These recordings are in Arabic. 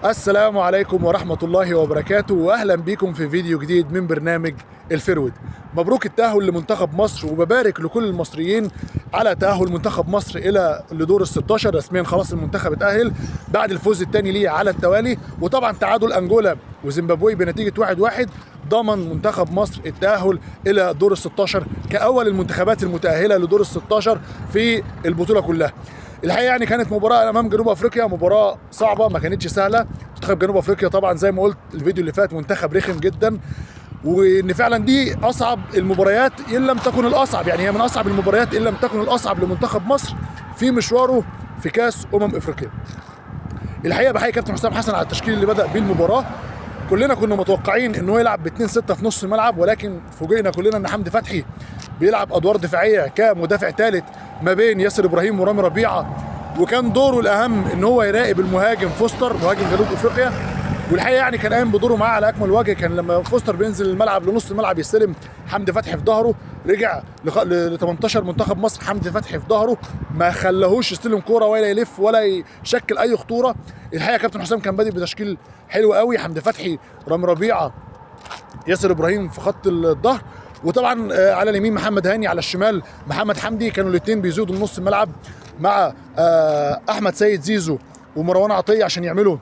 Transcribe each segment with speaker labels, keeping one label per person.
Speaker 1: السلام عليكم ورحمة الله وبركاته، وأهلا بكم في فيديو جديد من برنامج الفرود. مبروك التأهل لمنتخب مصر، وببارك لكل المصريين على تأهل منتخب مصر إلى لدور ال16. رسميا خلاص المنتخب اتأهل بعد الفوز الثاني ليه على التوالي، وطبعا تعادل أنجولا وزيمبابوي بنتيجة 1-1 ضمن منتخب مصر التأهل إلى دور ال16 كأول المنتخبات المتأهلة لدور ال16 في البطولة كلها. الحقيقه يعني كانت مباراه امام جنوب افريقيا، مباراه صعبه ما كانتش سهله. منتخب جنوب افريقيا طبعا زي ما قلت الفيديو اللي فات منتخب رخم جدا، وان فعلا دي اصعب المباريات ان لم تكن الاصعب، يعني هي من اصعب المباريات ان لم تكن الاصعب لمنتخب مصر في مشواره في كاس افريقيا. الحقيقه بحيي كابتن حسام حسن على التشكيل اللي بدا بيه المباراه. كلنا كنا متوقعين ان هو يلعب ب2-6 في نص الملعب، ولكن فوجئنا كلنا ان حمدي فتحي بيلعب ادوار دفاعيه كمدافع ثالث ما بين ياسر ابراهيم ورامي ربيعه، وكان دوره الاهم ان هو يراقب المهاجم فوستر مهاجم جنوب افريقيا. والحقيقه يعني كان قايم بدوره معاه على اكمل وجه. كان لما فوستر بينزل الملعب لنص الملعب يستلم حمدي فتحي في ظهره، رجع ل 18 منتخب مصر حمدي فتحي في ظهره، ما خلاهوش يستلم كوره ولا يلف ولا يشكل اي خطوره. الحقيقه كابتن حسام كان بادئ بتشكيل حلو قوي، حمدي فتحي، رامي ربيعه، ياسر ابراهيم في خط الظهر، وطبعا على اليمين محمد هاني، على الشمال محمد حمدي. كانوا الاثنين بيزودوا نص الملعب مع احمد سيد زيزو ومروان عطيه عشان يعملوا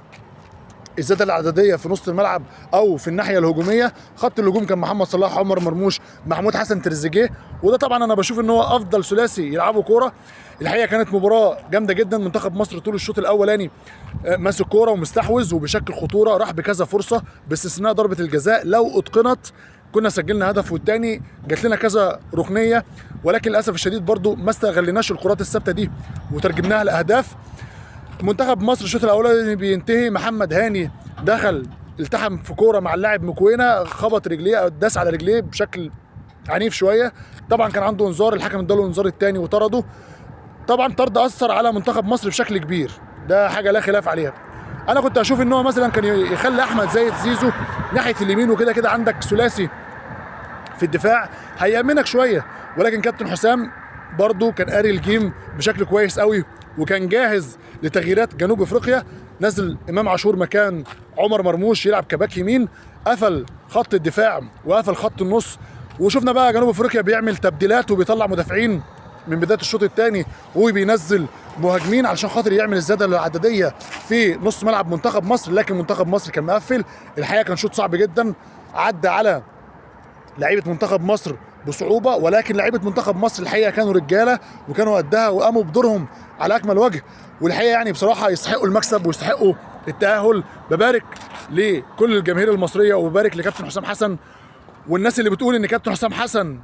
Speaker 1: الزياده العدديه في نص الملعب او في الناحيه الهجوميه. خط الهجوم كان محمد صلاح، عمر مرموش، محمود حسن تريزيجيه، وده طبعا انا بشوف ان هو افضل ثلاثي يلعبوا كوره. الحقيقه كانت مباراه جامده جدا. منتخب مصر طول الشوط الاولاني ماسك كوره ومستحوذ وبشكل خطوره، راح بكذا فرصه باستثناء ضربه الجزاء، لو اتقنت كنا سجلنا هدف، والتاني جات لنا كذا ركنيه، ولكن للاسف الشديد برضو ما استغلناش الكرات الثابته دي وترجمناها لاهداف. منتخب مصر الشوط الاولاني بينتهي محمد هاني دخل التحم في كوره مع اللاعب مكوينه، خبط رجليه او داس على رجليه بشكل عنيف شويه. طبعا كان عنده انذار، الحكم اداله الانذار الثاني وطرده. طبعا طرد اثر على منتخب مصر بشكل كبير، ده حاجه لا خلاف عليها. انا كنت اشوف ان هو مثلا كان يخلي احمد زي زيزو ناحيه اليمين، وكده كده عندك ثلاثي في الدفاع هيأمنك شويه، ولكن كابتن حسام برضو كان قاري الجيم بشكل كويس قوي، وكان جاهز لتغييرات جنوب افريقيا. نزل امام عاشور مكان عمر مرموش يلعب كباك يمين، قفل خط الدفاع وقفل خط النص. وشفنا بقى جنوب افريقيا بيعمل تبديلات وبيطلع مدافعين من بدايه الشوط الثاني وبينزل مهاجمين علشان خاطر يعمل الزياده العدديه في نص ملعب منتخب مصر، لكن منتخب مصر كان مقفل. الحقيقه كان شوط صعب جدا، عدى على لعيبه منتخب مصر بصعوبه، ولكن لعيبه منتخب مصر الحقيقه كانوا رجاله وكانوا قدها وقاموا بدورهم على اكمل وجه. والحقيقه يعني بصراحه يستحقوا المكسب ويستحقوا التاهل. ببارك لكل الجماهير المصريه وببارك لكابتن حسام حسن، والناس اللي بتقول ان كابتن حسام حسن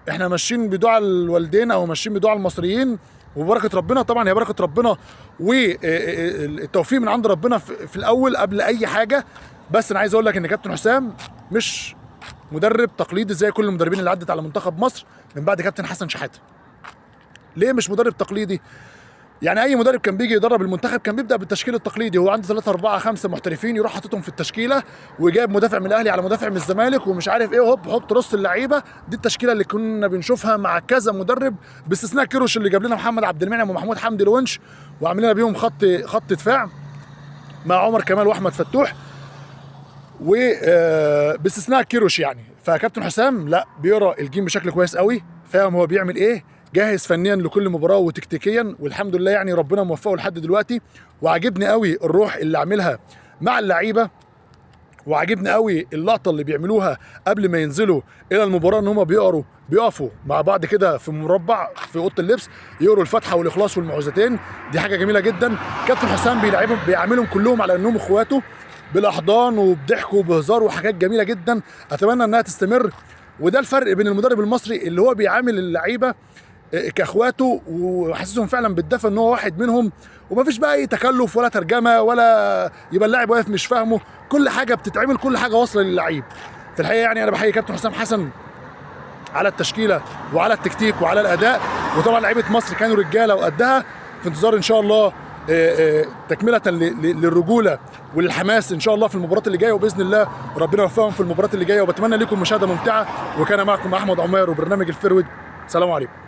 Speaker 1: احنا ماشيين بدعاء الوالدين او ماشيين بدعاء المصريين وبركه ربنا. طبعا هي بركه ربنا والتوفيق من عند ربنا في الاول قبل اي حاجه. بس انا عايز اقول لك ان كابتن حسام مش مدرب تقليدي زي كل المدربين اللي عدت على منتخب مصر من بعد كابتن حسن شحاته. ليه مش مدرب تقليدي؟ يعني اي مدرب كان بيجي يدرب المنتخب كان بيبدا بالتشكيل التقليدي، هو عنده 3 4 5 محترفين يروح حاططهم في التشكيله، وجايب مدافع من الاهلي على مدافع من الزمالك ومش عارف ايه، هوب هوب ترص اللعيبه. دي التشكيله اللي كنا بنشوفها مع كذا مدرب باستثناء كيروش اللي جاب لنا محمد عبد المنعم ومحمود حمدي الونش وعاملين بيهم خط دفاع مع عمر كمال واحمد فتوح، وباستثناء كيروش يعني. فكابتن حسام لا، بيقرا الجيم بشكل كويس قوي، فاهم هو بيعمل ايه، جاهز فنيا لكل مباراه وتكتيكيا، والحمد لله يعني ربنا موفقه لحد دلوقتي. وعجبني قوي الروح اللي عاملها مع اللعيبه، وعجبني قوي اللقطه اللي بيعملوها قبل ما ينزلوا الى المباراه، ان هم بيقفوا مع بعض كده في مربع في اوضه اللبس يقروا الفاتحه والاخلاص والمعوذتين. دي حاجه جميله جدا. كابتن حسام بيعاملهم كلهم على انهم اخواته، بالاحضان وبضحك وبهزار وحاجات جميله جدا، اتمنى انها تستمر. وده الفرق بين المدرب المصري اللي هو بيعامل اللعيبه كاخواته وحاسسهم فعلا بالدفى ان هو واحد منهم، ومفيش بقى اي تكلف ولا ترجمه ولا يبقى اللاعب واقف مش فاهمه، كل حاجه بتتعمل، كل حاجه واصله للعيب. في الحقيقه يعني انا بحيي كابتن حسام حسن على التشكيله وعلى التكتيك وعلى الاداء، وطبعا لعيبه مصر كانوا رجاله وقدها. في انتظار ان شاء الله تكمله للرجوله وللحماس ان شاء الله في المباراه اللي جايه، وباذن الله ربنا يوفقهم في المباراه اللي جايه. وبتمنى لكم مشاهده ممتعه، وكان معكم احمد عمير وبرنامج الفرود. سلام عليكم.